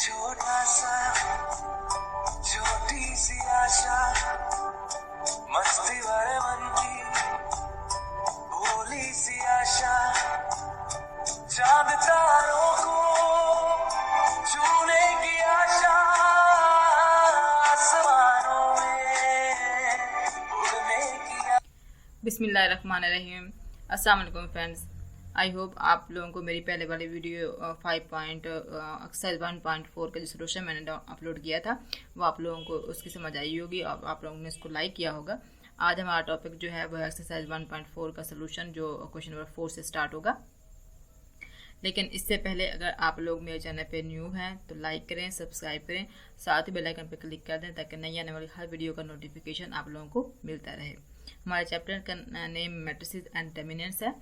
छोटा सा छोटी सी आशा मस्ती भरे मन की भोली सी आशा चांद तारों को छूने की आशा आसमानों में उड़ने की। बिस्मिल्लाहिर्रहमानिर्रहीम। अस्सलाम वालेकुम फ्रेंड्स, आई होप आप लोगों को मेरी पहले वाली वीडियो 5 एक्सरसाइज 1.4 का जो सोल्यूशन मैंने अपलोड किया था वो आप लोगों को उसकी समझ आई होगी और आप लोगों ने इसको लाइक किया होगा। आज हमारा टॉपिक जो है वो एक्सरसाइज 1.4 का सोल्यूशन जो क्वेश्चन नंबर 4 से स्टार्ट होगा। लेकिन इससे पहले अगर आप लोग मेरे चैनल पे न्यू हैं तो लाइक करें, सब्सक्राइब करें, साथ ही बेल आइकन पर क्लिक कर दें ताकि नई आने वाली हर वीडियो का नोटिफिकेशन आप लोगों को मिलता रहे। हमारे चैप्टर का नेम मैट्रिसेस एंड डिटरमिनेंट्स है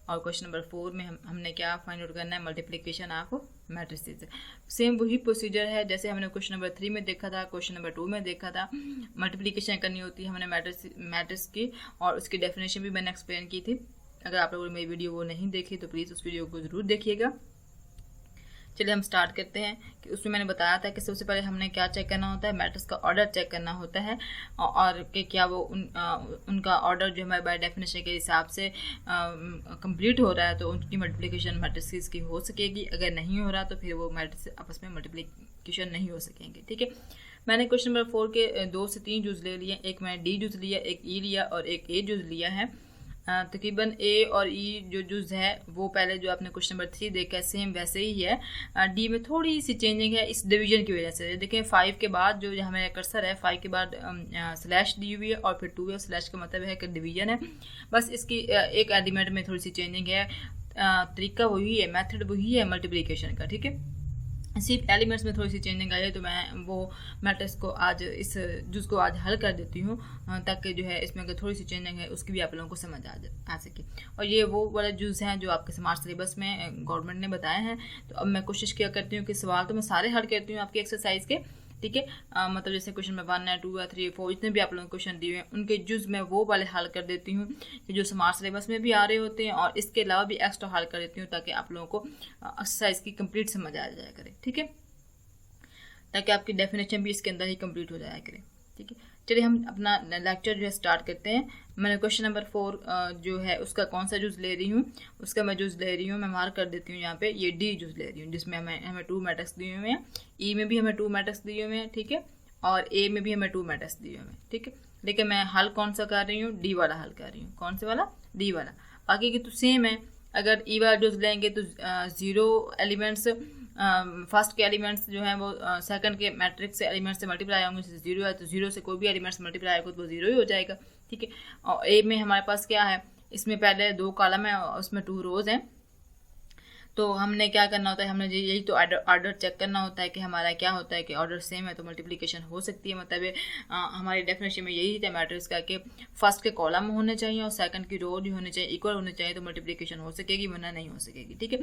और क्वेश्चन नंबर 4 में हमने क्या फाइंड आउट करना है, मल्टीप्लिकेशन ऑफ मैट्रिसेस। सेम वही प्रोसीजर है जैसे हमने क्वेश्चन नंबर 3 में देखा था, क्वेश्चन नंबर 2 में देखा था। मल्टीप्लिकेशन करनी होती है हमने मैट्रिक्स की और उसकी डेफिनेशन भी मैंने एक्सप्लेन की थी। अगर आप लोगों ने मेरी वीडियो वो नहीं देखी तो प्लीज़ उस वीडियो को ज़रूर देखिएगा। चलिए हम स्टार्ट करते हैं कि उसमें मैंने बताया था कि सबसे पहले हमने क्या चेक करना होता है, मैट्रिक्स का ऑर्डर चेक करना होता है और कि क्या वो उनका ऑर्डर जो हमारे बाय डेफिनेशन के हिसाब से कंप्लीट हो रहा है तो उनकी मल्टीप्लिकेशन मैट्रिक्स की हो सकेगी। अगर नहीं हो रहा तो फिर वो मैट्रिक्स आपस में मल्टीप्लिकेशन नहीं हो सकेंगे। ठीक है, मैंने क्वेश्चन नंबर 4 के 2 से 3 जूज ले लिए, एक मैंने डी जूज लिया, एक ई लिया और एक ए जूज लिया है। तकरीबन ए और ई जो जुज है वो पहले जो आपने क्वेश्चन नंबर 3 देखा है सेम वैसे ही है। डी में थोड़ी सी चेंजिंग है इस डिवीजन की वजह से। देखें 5 के बाद जो हमें कर्सर है 5 के बाद स्लैश दी हुई है और फिर 2 है। स्लैश का मतलब है कि डिवीजन है, बस इसकी एक एलिमेंट में थोड़ी सी चेंजिंग है। तरीका वही है, मेथड वही है मल्टीप्लिकेशन का। ठीक है, सिर्फ एलिमेंट्स में थोड़ी सी चेंजिंग आई है तो मैं वो मैट्रिक्स को आज इस जुज को आज हल कर देती हूँ ताकि जो है इसमें अगर थोड़ी सी चेंजिंग है उसकी भी आप लोगों को समझ आ सके। और ये वो वाले जुज हैं जो आपके स्मार्ट सिलेबस में गवर्नमेंट ने बताए हैं। तो अब मैं कोशिश किया करती हूँ कि सवाल तो मैं सारे हल करती हूँ आपकी एक्सरसाइज के। ठीक है, मतलब जैसे क्वेश्चन में 1 है, 2 है, 3 4 जितने भी आप लोगों को क्वेश्चन दिए हैं उनके जुज मैं वो वाले हल कर देती हूँ कि जो स्मार्ट सिलेबस में भी आ रहे होते हैं और इसके अलावा भी एक्स्ट्रा हल कर देती हूँ ताकि आप लोगों को एक्सरसाइज की कंप्लीट समझ आ जाया करे। ठीक है, ताकि आपकी डेफिनेशन भी इसके अंदर ही कंप्लीट हो जाया करे। ठीक है, चलिए हम अपना लेक्चर जो है स्टार्ट करते हैं। मैंने क्वेश्चन नंबर 4 जो है उसका कौन सा जूस ले रही हूँ, उसका मैं जूस ले रही हूँ, मैं मार्क कर देती हूँ यहाँ पे, ये डी जूस ले रही हूँ जिसमें हमें 2 मैट्रिक्स दिए हुए हैं। ई में भी हमें 2 मैट्रिक्स दिए हुए हैं। ठीक है, और ए में भी हमें 2 मैट्रिक्स दिए हुए हैं। ठीक है, लेकिन मैं हल कौन सा कर रही हूँ, डी वाला हल कर रही हूँ। कौन से वाला, डी वाला। बाकी की तो सेम है। अगर ई वाला जूस लेंगे तो 0 एलिमेंट्स फर्स्ट के एलिमेंट्स जो हैं वो सेकंड के मैट्रिक्स से एलिमेंट्स से मल्टीप्लाई होंगे। जैसे 0 है तो 0 से कोई भी एलिमेंट्स मल्टीप्लाई होगा तो वो 0 ही हो जाएगा। ठीक है, और ए में हमारे पास क्या है, इसमें पहले 2 कॉलम है और उसमें 2 रोज हैं। तो हमने क्या करना होता है, हमने यही तो ऑर्डर चेक करना होता है कि हमारा क्या होता है कि ऑर्डर सेम है तो मल्टीप्लिकेशन हो सकती है। मतलब हमारी डेफिनेशन में यही था मैट्रिक्स का कि फर्स्ट के कॉलम होने चाहिए और सेकंड की रो भी होने चाहिए, इक्वल होने चाहिए तो मल्टीप्लिकेशन हो सकेगी, वरना नहीं हो सकेगी। ठीक है,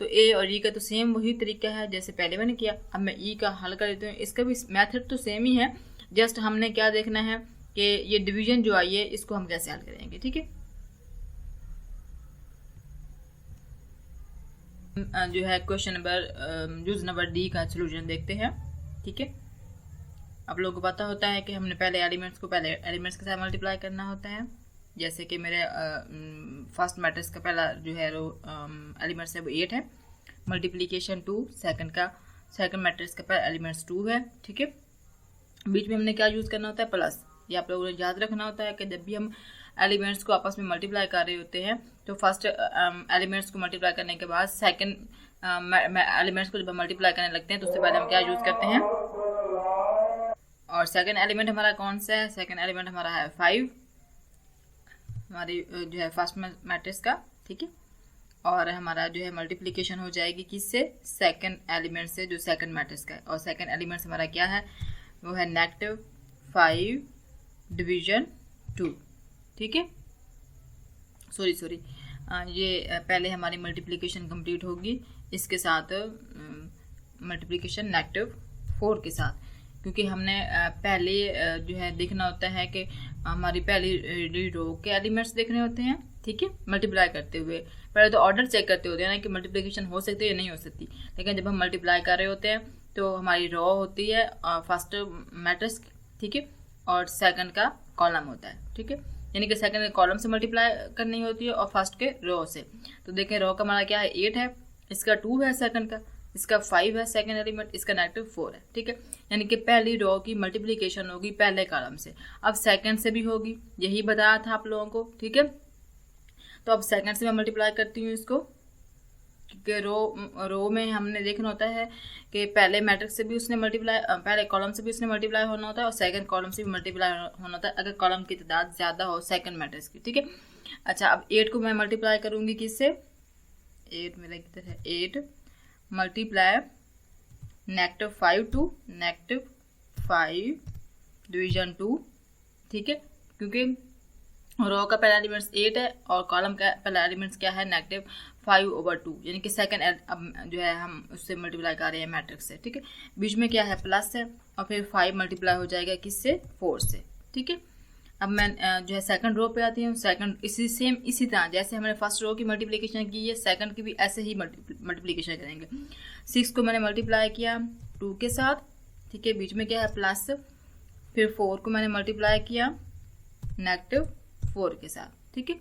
तो ए और ई का तो सेम वही तरीका है जैसे पहले मैंने किया। अब मैं ई का हल कर देती हूँ। इसका भी मैथड तो सेम ही है, जस्ट हमने क्या देखना है कि ये डिवीजन जो आई है इसको हम कैसे हल करेंगे। ठीक है, जो है क्वेश्चन नंबर जूज नंबर डी का सोल्यूशन देखते हैं। ठीक है, आप लोगों को पता होता है कि हमने पहले एलिमेंट्स के साथ मल्टीप्लाई करना होता है। जैसे कि मेरे फर्स्ट मैट्रिक्स का पहला जो है रो एलिमेंट्स है वो 8 है, मल्टीप्लिकेशन 2, सेकंड मैट्रिक्स का पहला एलिमेंट्स 2 है। ठीक है, बीच में हमने क्या यूज़ करना होता है, प्लस। ये आप लोगों ने याद रखना होता है कि जब भी हम एलिमेंट्स को आपस में मल्टीप्लाई कर रहे होते हैं तो फर्स्ट एलिमेंट्स को मल्टीप्लाई करने के बाद सेकंड एलिमेंट्स को जब हम मल्टीप्लाई करने लगते हैं तो उससे पहले हम क्या यूज़ करते हैं। और सेकंड एलिमेंट हमारा कौन सा है, सेकंड एलिमेंट हमारा है 5, हमारी जो है फर्स्ट मैट्रिक्स का। ठीक है, और हमारा जो है मल्टीप्लिकेशन हो जाएगी किससे, सेकंड एलिमेंट से जो सेकंड मैट्रिक्स का है। और सेकंड एलिमेंट हमारा क्या है, वो है -5 डिवीजन 2। ठीक है, सॉरी ये पहले हमारी मल्टीप्लिकेशन कंप्लीट होगी इसके साथ, मल्टीप्लिकेशन -4 के साथ, क्योंकि हमने पहले जो है देखना होता है कि हमारी पहली रो के एलिमेंट्स देखने होते हैं। ठीक है, मल्टीप्लाई करते हुए पहले तो ऑर्डर चेक करते होते हैं ना कि मल्टीप्लिकेशन हो सकती है या नहीं हो सकती। लेकिन जब हम मल्टीप्लाई कर रहे होते हैं तो हमारी रो होती है फर्स्ट मैट्रिक्स, ठीक है, और सेकंड का कॉलम होता है, ठीक है, यानी कि सेकंड के कॉलम से मल्टीप्लाई करनी होती है और फर्स्ट के रो से। तो देखें रो का हमारा क्या है 8 है, इसका 2 है सेकंड का, इसका 5 है सेकंड एलिमेंट, इसका -4 है, ठीक है, यानी कि पहली रो की मल्टीप्लिकेशन होगी पहले कॉलम से। अब सेकंड से भी होगी, यही बताया था आप लोगों को, ठीक है। तो अब सेकंड से मैं मल्टीप्लाई करती हूँ इसको, क्योंकि रो में हमने देखना होता है कि पहले मैट्रिक्स से भी उसने मल्टीप्लाई, पहले कॉलम से भी उसने मल्टीप्लाई होना होता है और सेकंड कॉलम से भी मल्टीप्लाई होना होता है अगर कॉलम की तादाद ज़्यादा हो सेकंड मैट्रिक्स की, ठीक है। अच्छा, अब 8 को मैं मल्टीप्लाई करूँगी किससे, 8 मेरा किधर है, 8 मल्टीप्लाई -5 टू -5 डिवीजन 2, ठीक है, क्योंकि रो का पहला एलिमेंट्स 8 है और कॉलम का पहला एलिमेंट्स क्या है -5/2, यानी कि सेकंड अब जो है हम उससे मल्टीप्लाई कर रहे हैं मैट्रिक्स से, ठीक है। बीच में क्या है प्लस है और फिर 5 मल्टीप्लाई हो जाएगा किससे, 4 से, ठीक है। अब मैं जो है सेकंड रो पे आती हूँ। सेकंड इसी तरह जैसे हमने फर्स्ट रो की मल्टीप्लिकेशन की है, सेकंड की भी ऐसे ही मल्टीप्लिकेशन करेंगे। 6 को मैंने मल्टीप्लाई किया 2 के साथ, ठीक है, बीच में क्या है प्लस, फिर 4 को मैंने मल्टीप्लाई किया -4 के साथ, ठीक है।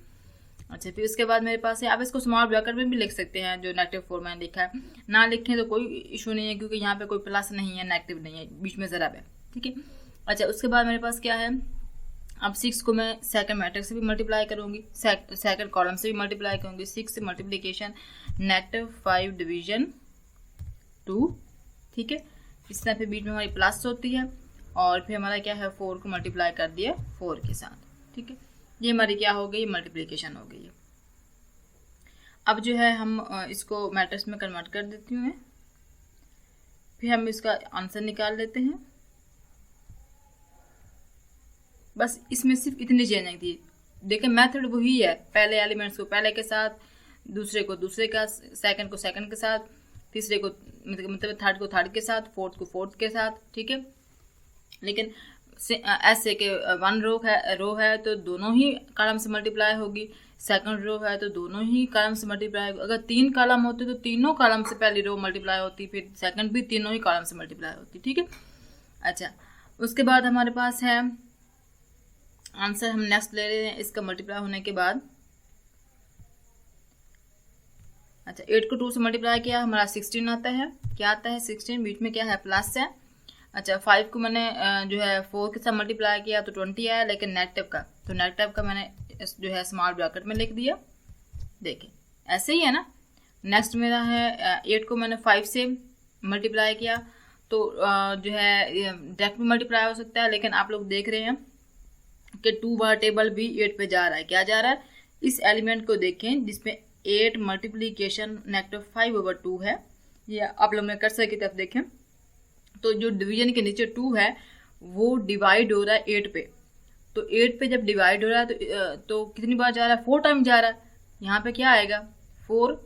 अच्छा, फिर उसके बाद मेरे पास है, आप इसको स्मॉल ब्रैकेट में भी लिख सकते हैं जो -4 मैंने लिखा है, ना लिखें तो कोई इशू नहीं है क्योंकि यहाँ पे कोई प्लस नहीं है, नेगेटिव नहीं है, बीच में ज़रा है, ठीक है। अच्छा, उसके बाद मेरे पास क्या है, अब 6 को मैं सेकंड मैट्रिक्स से भी मल्टीप्लाई करूँगी, सेकंड कॉलम से भी मल्टीप्लाई करूँगी। 6 से मल्टीप्लिकेशन -5 डिवीजन 2, ठीक है। इस तरह फिर बीच में हमारी प्लस होती है और फिर हमारा क्या है 4 को मल्टीप्लाई कर दिया 4 के साथ, ठीक है। ये हमारी क्या हो गई, मल्टीप्लिकेशन हो गई है। अब जो है हम इसको मैट्रिक्स में कन्वर्ट कर देती हूँ, फिर हम इसका आंसर निकाल लेते हैं। बस इसमें सिर्फ इतनी चेंजिंग थी। देखिए मेथड वही है, पहले एलिमेंट्स को पहले के साथ, दूसरे को दूसरे का, सेकंड को सेकंड के साथ, तीसरे को मतलब थर्ड को थर्ड के साथ, फोर्थ को फोर्थ के साथ, ठीक है। लेकिन ऐसे के 1 रो है तो दोनों ही कॉलम से मल्टीप्लाई होगी, सेकंड रो है तो दोनों ही कॉलम से मल्टीप्लाई होगी। अगर 3 कॉलम होते तो तीनों कॉलम से पहली रो मल्टीप्लाई होती, फिर सेकंड भी तीनों ही कॉलम से मल्टीप्लाई होती, ठीक है। अच्छा, उसके बाद हमारे पास है आंसर, हम नेक्स्ट ले रहे हैं इसका मल्टीप्लाई होने के बाद। अच्छा, 8 को 2 से मल्टीप्लाई किया, हमारा 16 आता है। क्या आता है 16, बीच में क्या है प्लस है। अच्छा, 5 को मैंने जो है 4 के साथ मल्टीप्लाई किया तो 20 आया, लेकिन नेगेटिव का मैंने जो है स्मॉल ब्रैकेट में लिख दिया। देखिए ऐसे ही है ना। नेक्स्ट मेरा है 8 को मैंने 5 से मल्टीप्लाई किया तो जो है डायरेक्ट में मल्टीप्लाई हो सकता है, लेकिन आप लोग देख रहे हैं कि 2 बार टेबल भी 8 पे जा रहा है। क्या जा रहा है, इस एलिमेंट को देखें जिसमें 8 मल्टीप्लिकेशन -5/2 है। ये आप लोग ने कर्सर की तरफ देखें तो जो डिवीजन के नीचे 2 है वो डिवाइड हो रहा है 8 पे। तो 8 पे जब डिवाइड हो रहा है तो कितनी बार जा रहा है, 4 टाइम जा रहा है। यहाँ पे क्या आएगा 4,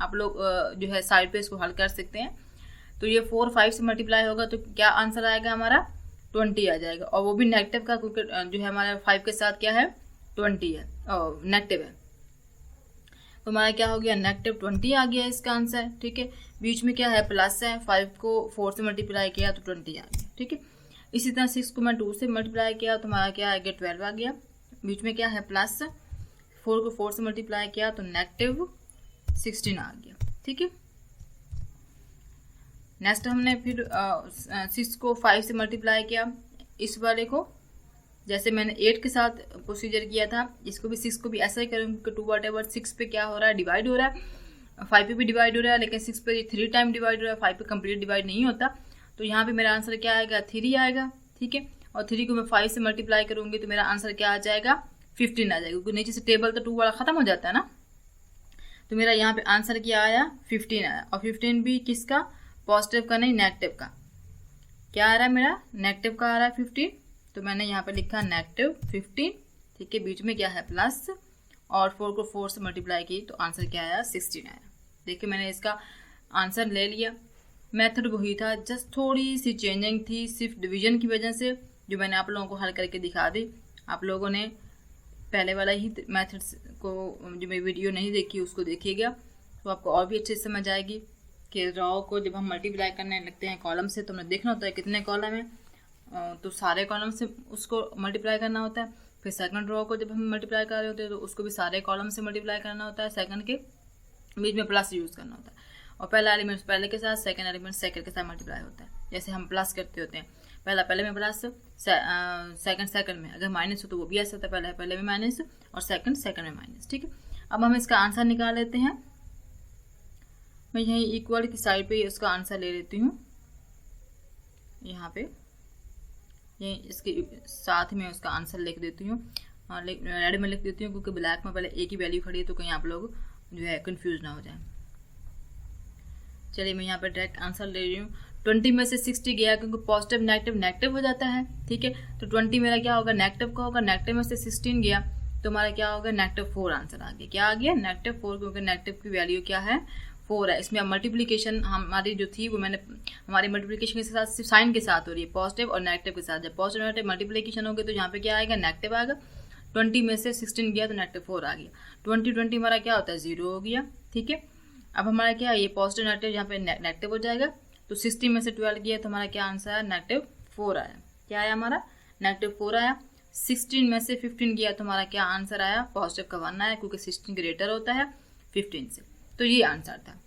आप लोग जो है साइड पे इसको हल कर सकते हैं। तो ये 4 5 से मल्टीप्लाई होगा तो क्या आंसर आएगा हमारा 20 आ जाएगा, और वो भी नेगेटिव का, क्योंकि जो है हमारा 5 के साथ क्या है 20 है, नेगेटिव है। तो हमारा क्या हो गया -20 आ गया इसका आंसर, ठीक है। बीच में क्या है प्लस है, 5 को 4 से मल्टीप्लाई किया तो 20 आ गया, ठीक है। इसी तरह 6 को मैं 2 से मल्टीप्लाई किया तो हमारा क्या आ गया 12 आ गया। बीच में क्या है प्लस, 4 को 4 से मल्टीप्लाई किया तो -16 आ गया, ठीक है। नेक्स्ट हमने फिर 6 को 5 से मल्टीप्लाई किया, इस वाले को जैसे मैंने 8 के साथ प्रोसीजर किया था, इसको भी 6 को भी ऐसा ही करूँगी। 2 whatever 6 पे क्या हो रहा है डिवाइड हो रहा है, 5 पे भी डिवाइड हो रहा है, लेकिन 6 पे 3 टाइम डिवाइड हो रहा है, 5 पे कंप्लीट डिवाइड नहीं होता। तो यहाँ पे मेरा आंसर क्या आएगा 3 आएगा, ठीक है। और 3 को मैं 5 से मल्टीप्लाई करूँगी तो मेरा आंसर क्या आ जाएगा 15 आ जाएगा, क्योंकि नीचे से टेबल तो 2 वाला ख़त्म हो जाता है ना। तो मेरा यहाँ पे आंसर क्या आया 15 आया, और 15 भी किसका, पॉजिटिव का नहीं नेगेटिव का। क्या आ रहा है मेरा नेगेटिव का आ रहा है 15, तो मैंने यहाँ पे लिखा -15, ठीक है। बीच में क्या है प्लस, और 4 को 4 से मल्टीप्लाई की तो आंसर क्या आया 16 आया। देखिए मैंने इसका आंसर ले लिया। मेथड वही था, जस्ट थोड़ी सी चेंजिंग थी सिर्फ डिवीजन की वजह से, जो मैंने आप लोगों को हल करके दिखा दी। आप लोगों ने पहले वाला ही मेथड्स को, जो मेरी वीडियो नहीं देखी उसको देखिएगा तो आपको और भी अच्छे से समझ आएगी। कि रॉ को जब हम मल्टीप्लाई करने लगते हैं कॉलम से तो हमें देखना होता है कितने कॉलम है, तो सारे कॉलम से उसको मल्टीप्लाई करना होता है। फिर सेकंड रॉ को जब हम मल्टीप्लाई कर रहे होते हैं तो उसको भी सारे कॉलम से मल्टीप्लाई करना होता है, सेकंड के बीच में प्लस यूज़ करना होता है, और पहला एलिमेंट पहले के साथ, सेकंड एलिमेंट सेकंड के साथ मल्टीप्लाई होता है। जैसे हम प्लस करते होते हैं, पहला पहले में प्लस, सेकंड सेकंड में, अगर माइनस हो तो वो भी ऐसा होता है, पहले पहले में माइनस और सेकंड सेकंड में माइनस। ठीक है, अब हम इसका आंसर निकाल लेते हैं। मैं यहीं इक्वल की साइड पे उसका आंसर ले लेती हूँ, यहाँ पे यहीं इसके साथ में उसका आंसर लिख देती हूँ, रेड में लिख देती हूँ क्योंकि ब्लैक में पहले ए की वैल्यू खड़ी है तो कहीं आप लोग जो है कंफ्यूज ना हो जाए। चलिए मैं यहाँ पे डायरेक्ट आंसर ले रही हूँ। 20 में से 60 गया क्योंकि पॉजिटिव नेगेटिव नेगेटिव हो जाता है। ठीक है, तो 20 मेरा क्या होगा, नेगेटिव का होगा, नेगेटिव में से 16 गया तो हमारा क्या होगा, -4 आंसर आ गया। क्या आ गया, -4, क्योंकि नेगेटिव की वैल्यू क्या है, 4 है। इसमें अब मल्टीप्लिकेशन हमारी जो थी वो मैंने हमारी मल्टीप्लिकेशन के साथ सिर्फ साइन के साथ हो रही है, पॉजिटिव और नेगेटिव के साथ। जब पॉजिटिव नेगेटिव मल्टीप्लिकेशन होगी तो यहाँ पे क्या आएगा, नेगेटिव आएगा। 20 में से 16 गया तो -4 आ गया। 20 हमारा क्या होता है, 0 हो गया। ठीक है, अब हमारा क्या है, ये पॉजिटिव नेगेटिव यहाँ पे नेगेटिव हो जाएगा, तो 60 में से 12 गया तो हमारा क्या आंसर है, -4 आया। क्या आया हमारा, -4 आया। 16 में से 15 गया तो हमारा क्या आंसर आया, पॉजिटिव का 1 आया, क्योंकि 16 ग्रेटर होता है 15 से। तो ये आंसर था।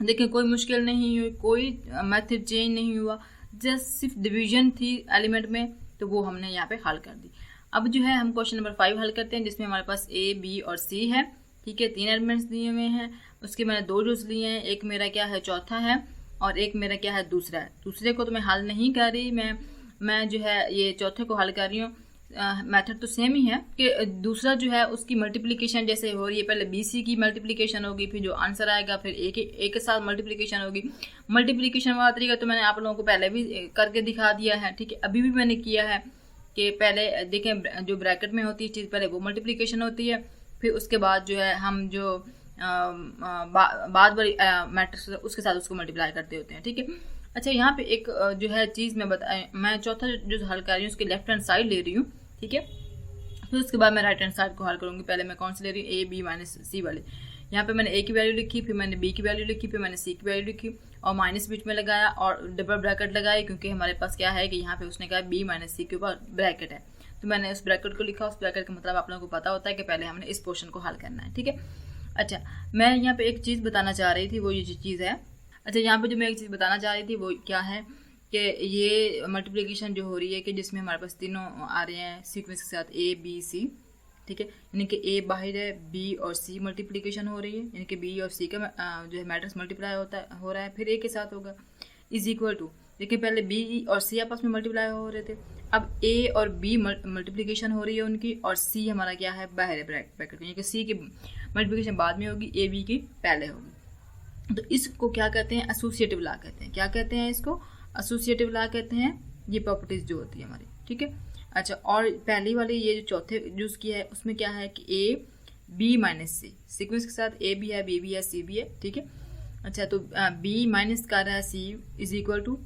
देखिए कोई मुश्किल नहीं हुई, कोई मेथड चेंज नहीं हुआ, जस्ट सिर्फ डिवीजन थी एलिमेंट में, तो वो हमने यहाँ पे हल कर दी। अब जो है हम क्वेश्चन नंबर 5 हल करते हैं, जिसमें हमारे पास A, B और C है। ठीक है, 3 एलिमेंट्स दिए हुए हैं, उसके मैंने 2 रूल्स लिए हैं, एक मेरा क्या है चौथा है और एक मेरा क्या है दूसरा है। दूसरे को तो मैं हल नहीं कर रही, मैं जो है ये चौथे को हल कर रही हूँ। मेथड तो सेम ही है कि दूसरा जो है उसकी मल्टीप्लिकेशन जैसे हो रही है, पहले BC की मल्टीप्लिकेशन होगी, फिर जो आंसर आएगा फिर A के साथ मल्टीप्लिकेशन होगी। मल्टीप्लिकेशन वाला तरीका तो मैंने आप लोगों को पहले भी करके दिखा दिया है। ठीक है, अभी भी मैंने किया है कि पहले देखें जो ब्रैकेट में होती है चीज़, पहले वो मल्टीप्लिकेशन होती है, फिर उसके बाद जो है हम जो बाद वाली मैट्रिक्स उसके साथ उसको मल्टीप्लाई करते होते हैं। ठीक है, अच्छा यहाँ पे एक जो है चीज़ मैं चौथा जो हल कर रही हूँ उसकी लेफ्ट हैंड साइड ले रही हूँ। ठीक है, फिर उसके बाद मैं राइट हैंड साइड को हल करूँगी। पहले मैं कौन सी ले रही हूँ, A, B - C वाले। यहाँ पे मैंने A की वैल्यू लिखी, फिर मैंने B की वैल्यू लिखी, फिर मैंने C की वैल्यू लिखी और माइनस बीच में लगाया और डबल ब्रैकेट लगाई, क्योंकि हमारे पास क्या है कि यहाँ पे उसने कहा B - C के ऊपर ब्रैकेट है, तो मैंने उस ब्रैकेट को लिखा। उस ब्रैकेट का मतलब आप लोगों को पता होता है कि पहले हमने इस पोर्शन को हल करना है। ठीक है, अच्छा मैं यहाँ पे एक चीज़ बताना चाह रही थी, वो ये चीज़ है। अच्छा यहाँ पे जो मैं एक चीज़ बताना चाह रही थी वो क्या है कि ये मल्टीप्लिकेशन जो हो रही है कि जिसमें हमारे पास तीनों आ रहे हैं सीक्वेंस के साथ A, B, C। ठीक है, यानी कि A बाहर है, B और C मल्टीप्लिकेशन हो रही है, यानी कि B और C का जो है मैट्रिक्स मल्टीप्लाई हो रहा है, फिर A के साथ होगा इज इक्वल टू। देखिए पहले B और C आपस में मल्टीप्लाई हो रहे थे, अब A और B मल्टीप्लिकेशन हो रही है उनकी, और C हमारा क्या है बाहर है ब्रैकेट, यानी कि C की मल्टीप्लिकेशन बाद में होगी, A B की पहले होगी। तो इसको क्या कहते हैं, एसोसिएटिव लॉ कहते हैं। क्या कहते हैं इसको, एसोसिएटिव लॉ कहते हैं, ये प्रॉपर्टीज जो होती है हमारी। ठीक है, अच्छा और पहली वाली ये जो चौथे यूज़ किया है उसमें क्या है कि A B - C सीक्वेंस के साथ A भी है, B भी है, C भी है। ठीक है, अच्छा तो B माइनस कर रहा है C is equal to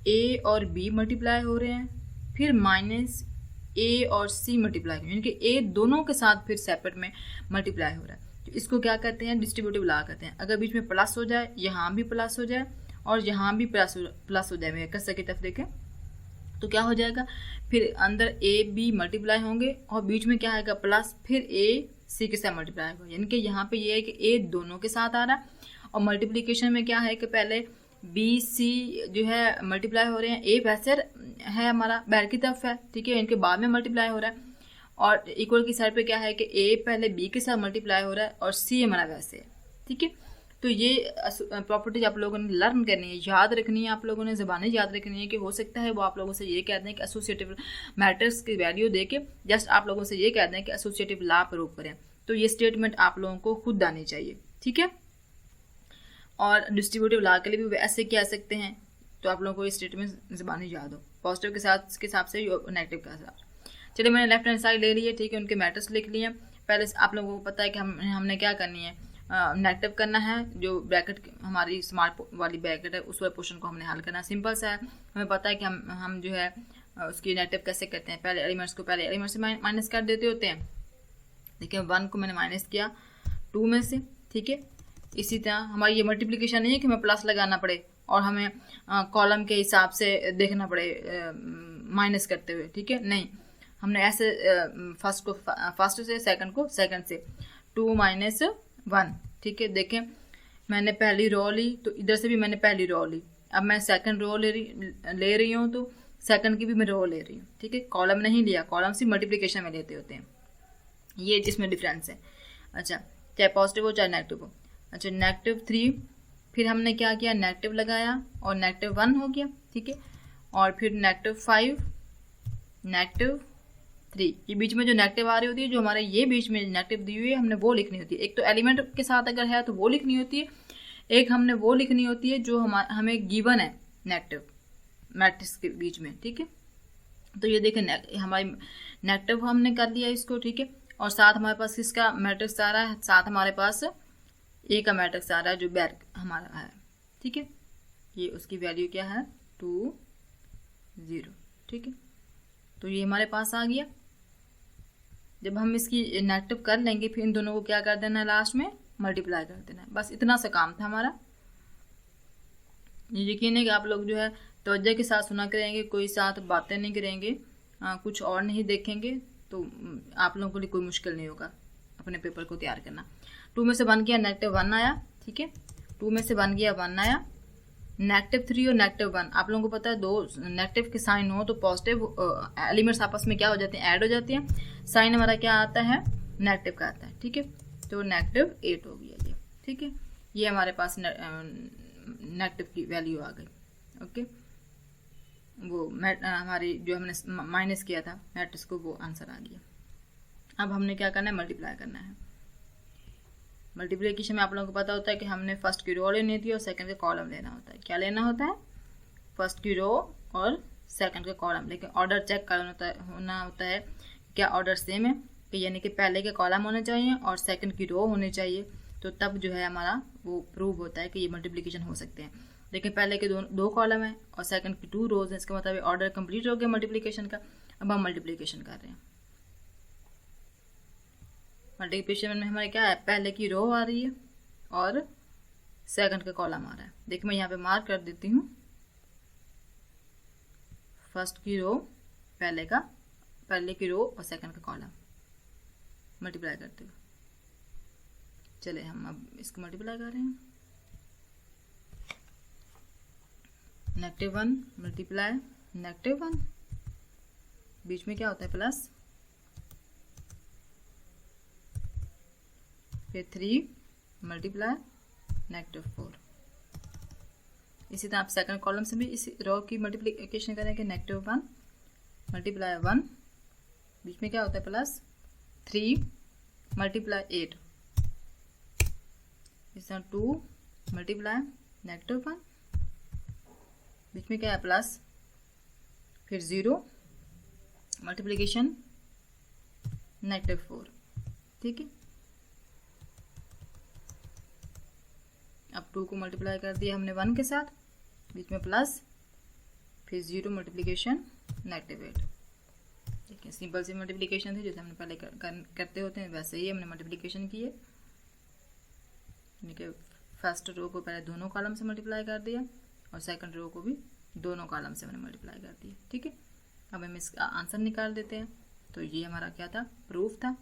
A और B मल्टीप्लाई हो रहे हैं, फिर माइनस A और C मल्टीप्लाई हो रहे हैं, यानी कि A दोनों के साथ फिर सेपरेट में मल्टीप्लाई हो रहा है। तो इसको क्या कहते हैं, डिस्ट्रीब्यूटिव लॉ कहते हैं। अगर बीच में प्लस हो जाए, यहाँ भी प्लस हो जाए और यहाँ भी प्लस हो जाए, मैं कसर की तरफ देखें तो क्या हो जाएगा, फिर अंदर A B मल्टीप्लाई होंगे और बीच में क्या आएगा प्लस, फिर A C के साथ मल्टीप्लाई होगा, यानी कि यहाँ पे ये है कि A दोनों के साथ आ रहा है। और मल्टीप्लिकेशन में क्या है कि पहले B C जो है मल्टीप्लाई हो रहे हैं, A वैसे है हमारा बैर की तरफ है। ठीक है, इनके बाद में मल्टीप्लाई हो रहा है, और इक्वल की साइड पे क्या है कि A पहले B के साथ मल्टीप्लाई हो रहा है और C हमारा वैसे है। ठीक है, तो ये प्रॉपर्टीज आप लोगों ने लर्न करनी है, याद रखनी है, आप लोगों ने ज़बानी याद रखनी है कि हो सकता है वो आप लोगों से ये कह दें कि एसोसिएटिव मैट्रिक्स की वैल्यू दे के जस्ट आप लोगों से ये कह दें कि एसोसिएटिव लॉ प्रूव करें, तो ये स्टेटमेंट आप लोगों को खुद आनी चाहिए। ठीक है, और डिस्ट्रीब्यूटिव लॉ के लिए भी ऐसे कह सकते हैं, तो आप लोगों को ये स्टेटमेंट ज़बानी याद हो, पॉजिटिव के साथ के हिसाब से नेगेटिव के साथ। चलिए मैंने लेफ्ट हैंड साइड ले ली है। ठीक है, उनके मैट्रिक्स लिख लिए। पहले आप लोगों को पता है कि हमने क्या करनी है, नेगेटिव करना है, जो ब्रैकेट हमारी स्मॉल वाली ब्रैकेट है उस वाले पोर्शन को हमने हल करना है। सिंपल सा है, हमें पता है कि हम जो है उसकी नेगेटिव कैसे करते हैं, पहले एलिमेंट्स को पहले एलिमेंट से माइनस कर देते होते हैं। देखिए 1 को मैंने माइनस किया 2 में से। ठीक है, इसी तरह हमारी ये मल्टीप्लिकेशन नहीं है कि हमें प्लस लगाना पड़े और हमें कॉलम के हिसाब से देखना पड़े माइनस करते हुए, ठीक है, नहीं, हमने ऐसे फर्स्ट से सेकंड को सेकंड से 2 माइनस 1, ठीक है। देखें मैंने पहली रो ली तो इधर से भी मैंने पहली रो ली, अब मैं सेकंड रो ले रही हूँ तो सेकंड की भी मैं रो ले रही हूँ, ठीक है। कॉलम नहीं लिया, कॉलम सिर्फ मल्टीप्लिकेशन में लेते होते हैं, ये इसमें डिफरेंस है। अच्छा, चाहे पॉजिटिव हो चाहे नेगेटिव हो। अच्छा, -3, फिर हमने क्या किया, नेगेटिव लगाया और -1 हो गया, ठीक है। और फिर -5, -3, ये बीच में जो नेगेटिव आ रही होती है, जो हमारे ये बीच में नेगेटिव दी हुई है, हमने वो लिखनी होती है। एक तो एलिमेंट के साथ अगर है तो वो लिखनी होती है, एक हमने वो लिखनी होती है जो हमें गिवन है नेगेटिव मैट्रिक्स के बीच में, ठीक है। तो ये देखें हमारी नेगेटिव हमने कर लिया इसको, ठीक है। और साथ हमारे पास किसका मैट्रिक्स आ रहा है, साथ हमारे पास ए का मैट्रिक्स आ रहा है जो बैक हमारा है, ठीक है। ये उसकी वैल्यू क्या है, 2 0, ठीक है। तो ये हमारे पास आ गया। जब हम इसकी नेगेटिव कर लेंगे फिर इन दोनों को क्या कर देना है, लास्ट में मल्टीप्लाई कर देना है, बस इतना सा काम था हमारा। ये यकीन है कि आप लोग जो है तवज्जो के साथ सुना करेंगे, कोई साथ बातें नहीं करेंगे, कुछ और नहीं देखेंगे, तो आप लोगों के लिए कोई मुश्किल नहीं होगा अपने पेपर को तैयार करना। 2 में से 1 गया, -1 आया, ठीक है। 2 में से 1 गया, 1 आया। -3 और -1, आप लोगों को पता है दो नेगेटिव के साइन हो तो पॉजिटिव एलिमेंट्स आपस में क्या हो जाते हैं, ऐड हो जाते हैं। साइन हमारा क्या आता है, नेगेटिव का आता है, ठीक है। तो -8 हो गया ये, ठीक है। ये हमारे पास नेगेटिव की वैल्यू आ गई, ओके। वो हमारी जो हमने माइनस किया था मैट्रिक्स को, वो आंसर आ गया। अब हमने क्या करना है, मल्टीप्लाई करना है। मल्टीप्लिकेशन में आप लोगों को पता होता है कि हमने फर्स्ट की रो लेनी थी और सेकंड का कॉलम लेना होता है। क्या लेना होता है, फर्स्ट की रो और सेकंड का कॉलम, लेकिन ऑर्डर चेक होना होता है क्या ऑर्डर सेम है, कि यानी कि पहले के कॉलम होने चाहिए और सेकंड की रो होनी चाहिए, तो तब जो है हमारा वो प्रूव होता है कि ये मल्टीप्लिकेशन हो सकते हैं। लेकिन पहले के दो कॉलम है और सेकंड की 2 रोज है, इसका मतलब ऑर्डर कंप्लीट हो गया मल्टीप्लिकेशन का। अब हम मल्टीप्लिकेशन कर रहे हैं। मल्टीप्लिकेशन में हमारे क्या है, पहले की रो आ रही है और सेकंड का कॉलम आ रहा है। देखिए मैं यहाँ पे मार्क कर देती हूँ, फर्स्ट की रो, पहले की रो और सेकंड का कॉलम मल्टीप्लाई करते हुए। चले हम अब इसको मल्टीप्लाई कर रहे हैं। -1 मल्टीप्लाई -1, बीच में क्या होता है प्लस, फिर 3 मल्टीप्लाई -4। इसी तरह आप सेकंड कॉलम से भी इसी रो की मल्टीप्लिकेशन करेंगे, -1 मल्टीप्लाई 1, बीच में क्या होता है प्लस, 3 मल्टीप्लाई 8, इस तरह 2 मल्टीप्लाई -1, बीच में क्या है प्लस, फिर 0 मल्टीप्लिकेशन -4, ठीक है। अब 2 को मल्टीप्लाई कर दिया हमने 1 के साथ, बीच में प्लस, फिर 0 मल्टीप्लिकेशन -8। देखिए सिंपल सी मल्टीप्लिकेशन थी जैसे हमने पहले करते होते हैं, वैसे ही हमने मल्टीप्लिकेशन की है। यानी कि फर्स्ट रो को पहले दोनों कॉलम से मल्टीप्लाई कर दिया और सेकंड रो को भी दोनों कॉलम से मैंने मल्टीप्लाई कर दिया, ठीक है। अब हम इसका आंसर निकाल देते हैं। तो ये हमारा क्या था, प्रूफ था।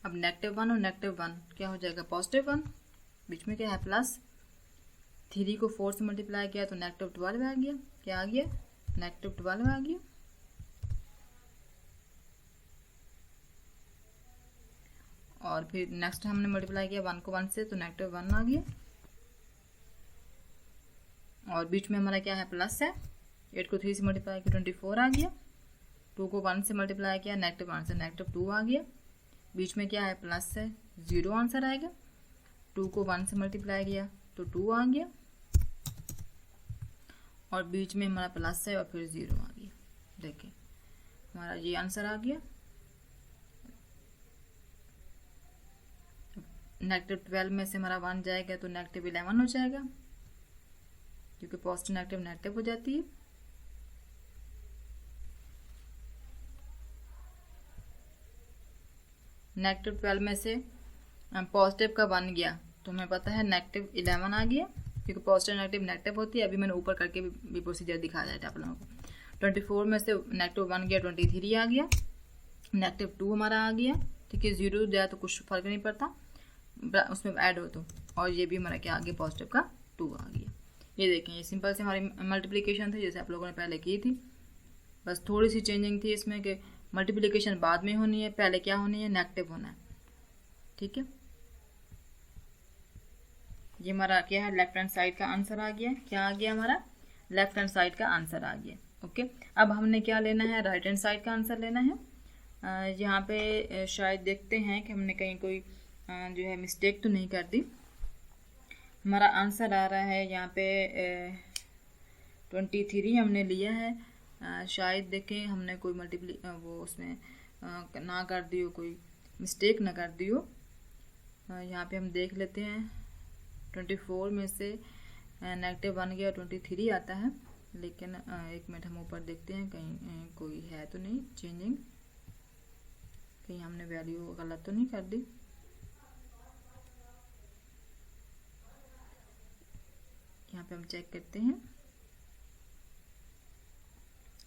अब -1 और -1 क्या हो जाएगा, +1, बीच में क्या है प्लस, 3 को 4 से मल्टीप्लाई किया तो -12 आ गया। क्या आ गया, -12 आ गया। और फिर नेक्स्ट हमने मल्टीप्लाई किया 1 को 1 से तो -1 आ गया। और बीच में हमारा क्या है, प्लस है। 8 को 3 से मल्टीप्लाई किया 24 आ गया। 2 को 1 से मल्टीप्लाई किया, -1 से -2 आ गया। बीच में क्या है, प्लस है, 0 आंसर आएगा। 2 को 1 से मल्टीप्लाई किया तो 2 आ गया और बीच में हमारा प्लस है और फिर 0 आ गया। देखिए हमारा ये आंसर आ गया। -12 में से हमारा 1 जाएगा तो -11 हो जाएगा, क्योंकि पॉजिटिव नेगेटिव हो जाती है। -12 में से पॉजिटिव का 1 गया तो हमें पता है -11 आ गया, क्योंकि पॉजिटिव नेगेटिव नेगेटिव होती है। अभी मैंने ऊपर करके भी प्रोसीजर दिखा दिया था आप लोगों को। 24 में से -1 गया, 23 आ गया, -2 हमारा आ गया, ठीक है। 0 दिया तो कुछ फर्क नहीं पड़ता, उसमें ऐड हो तो, और ये भी हमारा क्या आ गया, पॉजिटिव का 2 आ गया। ये देखें, ये सिंपल से हमारी मल्टीप्लिकेशन थी जैसे आप लोगों ने पहले की थी, बस थोड़ी सी चेंजिंग थी इसमें कि मल्टीप्लिकेशन बाद में होनी है, पहले क्या होनी है, नेगेटिव होना है, ठीक है। ये हमारा क्या है, लेफ्ट हैंड साइड का आंसर आ गया। क्या आ गया हमारा, लेफ्ट हैंड साइड का आंसर आ गया, ओके। अब हमने क्या लेना है, राइट हैंड साइड का आंसर लेना है। यहाँ पे शायद देखते हैं कि हमने कहीं कोई जो है मिस्टेक तो नहीं कर दी। हमारा आंसर आ रहा है यहाँ पे 23 हमने लिया है। शायद देखें हमने कोई वो उसमें ना कर दी हो, कोई मिस्टेक ना कर दी हो। यहाँ पे हम देख लेते हैं 24 में से -1 गया, 23 आता है, लेकिन एक मिनट हम ऊपर देखते हैं कहीं कोई है तो नहीं चेंजिंग, कहीं हमने वैल्यू गलत तो नहीं कर दी। यहाँ पे हम चेक करते हैं,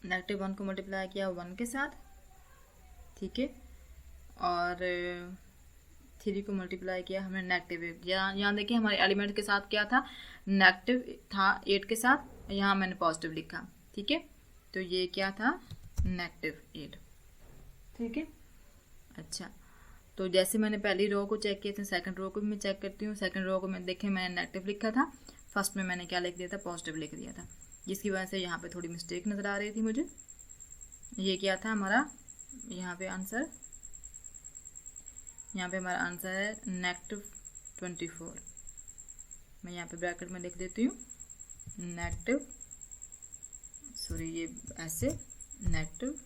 -1 को मल्टीप्लाई किया 1 के साथ, ठीक है, और 3 को मल्टीप्लाई किया हमने नेगेटिव। यहाँ देखिए हमारे एलिमेंट के साथ क्या था, नेगेटिव था 8 के साथ, यहाँ मैंने पॉजिटिव लिखा, ठीक है। तो ये क्या था, -8, ठीक है। अच्छा, तो जैसे मैंने पहली रो को चेक किया था, सेकंड रो को भी मैं चेक करती हूँ। सेकंड रो को मैं देखें मैंने नेगेटिव लिखा था, फर्स्ट में मैंने क्या लिख दिया था, पॉजिटिव लिख दिया था, जिसकी वजह से यहाँ पे थोड़ी मिस्टेक नज़र आ रही थी मुझे। ये क्या था हमारा यहाँ पे आंसर, यहाँ पे हमारा आंसर है -24। मैं यहाँ पे ब्रैकेट में लिख देती हूँ ये ऐसे -24,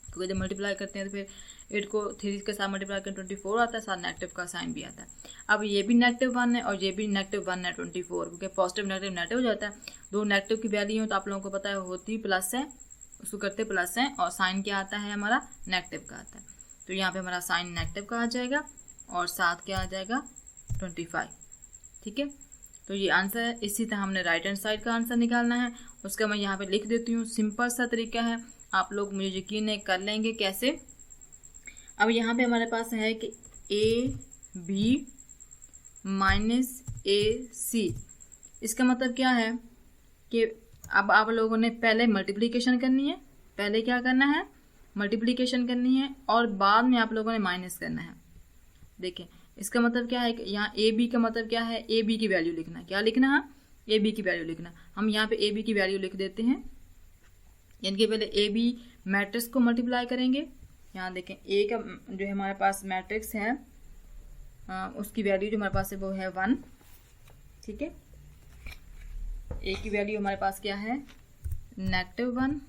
क्योंकि जब मल्टीप्लाई करते हैं तो फिर 8 को 3 के साथ मल्टीप्लाई करते 24 आता है, साथ नेगेटिव का साइन भी आता है। अब ये भी -1 है और ये भी -1 है 24, क्योंकि पॉजिटिव नेगेटिव नेगेटिव हो जाता है। दो नेगेटिव की वैल्यू हो तो आप लोगों को पता है होती प्लस है, उसको करते प्लस है, और साइन क्या आता है हमारा, नेगेटिव का आता है। तो यहाँ पे हमारा साइन नेगेटिव का आ जाएगा और साथ क्या आ जाएगा 25, ठीक है। तो ये आंसर है। इसी तरह हमने राइट हैंड साइड का आंसर निकालना है, उसका मैं यहाँ पे लिख देती हूँ। सिंपल सा तरीका है, आप लोग मुझे यकीन नहीं कर लेंगे कैसे। अब यहाँ पे हमारे पास है कि AB - AC, इसका मतलब क्या है कि अब आप लोगों ने पहले मल्टीप्लिकेशन करनी है, पहले क्या करना है, मल्टीप्लिकेशन करनी है, और बाद में आप लोगों ने माइनस करना है। देखें इसका मतलब क्या है कि यहाँ AB का मतलब क्या है, AB की वैल्यू लिखना। क्या लिखना है, AB की वैल्यू लिखना। हम यहाँ पे AB की वैल्यू लिख देते हैं, यानी कि पहले AB मैट्रिक्स को मल्टीप्लाई करेंगे। यहाँ देखें A का जो है हमारे पास मैट्रिक्स है, उसकी वैल्यू जो हमारे पास है वो है 1, ठीक है। A की वैल्यू हमारे पास क्या है, -1,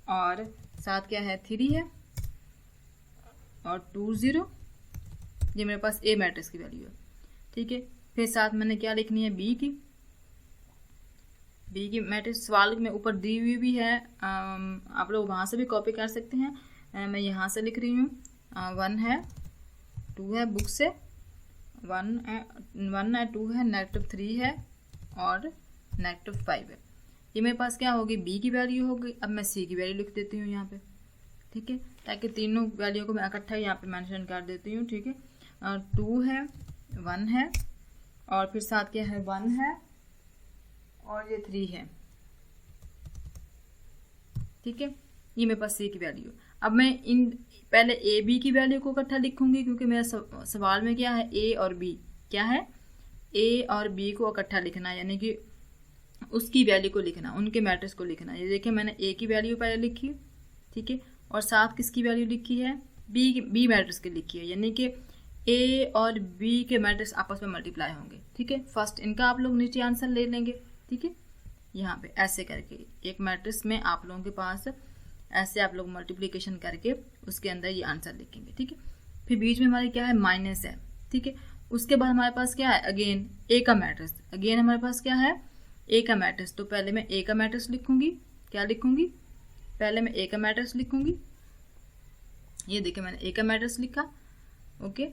और साथ क्या है 3 है, और 2 0, ये मेरे पास A मैट्रिक्स की वैल्यू है, ठीक है। फिर साथ मैंने क्या लिखनी है, B की मैट्रिक्स सवाल में ऊपर दी हुई भी है, आप लोग वहाँ से भी कॉपी कर सकते हैं। मैं यहाँ से लिख रही हूँ, 1 है, 2 है, बुक से 1 है, 2 है, -3 है, और -5 है। ये मेरे पास क्या होगी, B की वैल्यू होगी। अब मैं C की वैल्यू लिख देती हूँ यहाँ पे, ठीक है, ताकि तीनों वैल्यू को मैं इकट्ठा यहाँ पे मेंशन कर देती हूँ, ठीक है। 2 है, 1 है, और फिर साथ क्या है 1 है, और ये 3 है, ठीक है। ये मेरे पास C की वैल्यू। अब मैं इन पहले AB की वैल्यू को इकट्ठा लिखूंगी, क्योंकि मेरा सवाल में क्या है, A और B, क्या है, A और B को इकट्ठा लिखना, यानी कि उसकी वैल्यू को लिखना, उनके मैट्रिक्स को लिखना। ये देखिए मैंने A की वैल्यू पहले लिखी, ठीक है, और साथ किसकी वैल्यू लिखी है, B मैट्रिक्स की लिखी है, यानी कि A और B के मैट्रिक्स आपस में मल्टीप्लाई होंगे, ठीक है। फर्स्ट इनका आप लोग नीचे आंसर ले लेंगे, ठीक है। यहाँ पे ऐसे करके एक मैट्रिक्स में आप लोगों के पास ऐसे आप लोग मल्टीप्लिकेशन करके उसके अंदर ये आंसर लिखेंगे, ठीक है। फिर बीच में हमारे क्या है, माइनस है, ठीक है। उसके बाद हमारे पास क्या है, अगेन A का मैट्रिक्स, अगेन हमारे पास क्या है, A का मैट्रिक्स। तो पहले मैं A का मैट्रिक्स लिखूंगी, क्या लिखूंगी, पहले मैं A का मैट्रिक्स लिखूंगी, ये देखिए मैंने ए का मैट्रिक्स लिखा, ओके।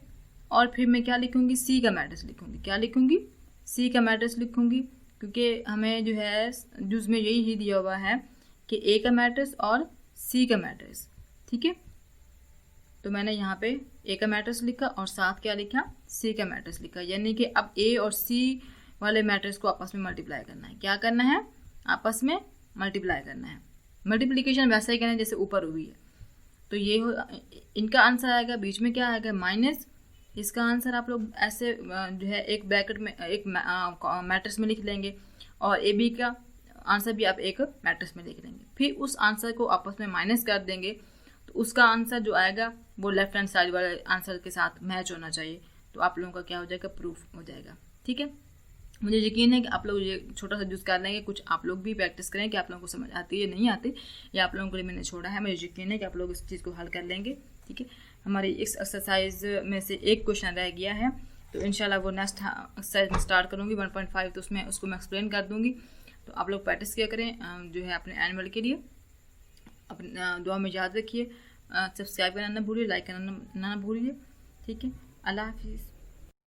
और फिर मैं क्या लिखूँगी, सी का मैट्रिक्स लिखूँगी। क्या लिखूँगी, सी का मैट्रिक्स लिखूँगी, क्योंकि हमें जो है जुज में यही ही दिया हुआ है कि ए का मैट्रिक्स और सी का मैट्रिक्स, ठीक है। तो मैंने यहाँ पे ए का मैट्रिक्स लिखा और साथ क्या लिखा, सी का मैट्रिक्स लिखा। यानी कि अब ए और सी वाले मैट्रिक्स को आपस में मल्टीप्लाई करना है। क्या करना है, आपस में मल्टीप्लाई करना है। मल्टीप्लिकेशन वैसा ही करना है जैसे ऊपर हुई है। तो ये हो, इनका आंसर आएगा, बीच में क्या आएगा, माइनस। इसका आंसर आप लोग ऐसे जो है एक ब्रैकेट में एक मैट्रिक्स में लिख लेंगे, और ए बी का आंसर भी आप एक मैट्रिक्स में लिख लेंगे। फिर उस आंसर को आपस में माइनस कर देंगे, तो उसका आंसर जो आएगा वो लेफ्ट हैंड साइड वाले आंसर के साथ मैच होना चाहिए। तो आप लोगों का क्या हो जाएगा, प्रूफ हो जाएगा, ठीक है। मुझे यकीन है कि आप लोग ये छोटा सा यूज़ कर लेंगे। कुछ आप लोग भी प्रैक्टिस करें कि आप लोगों को समझ आती है नहीं आती, या आप लोगों के लिए मैंने छोड़ा है। मुझे यकीन है कि आप लोग इस चीज़ को हल कर लेंगे, ठीक है। हमारी इस एक्सरसाइज में से एक क्वेश्चन रह गया है, तो इंशाल्लाह वो नेक्स्ट एक्सरसाइज में स्टार्ट करूँगी 1.5, तो उसमें उसको मैं एक्सप्लेन कर दूँगी। तो आप लोग प्रैक्टिस किया करें जो है अपने एनुअल के लिए। अपने दुआ में याद रखिए, सब्सक्राइब करना ना भूलिए, लाइक करना ना भूलिए, ठीक है। अल्लाह हाफिज़।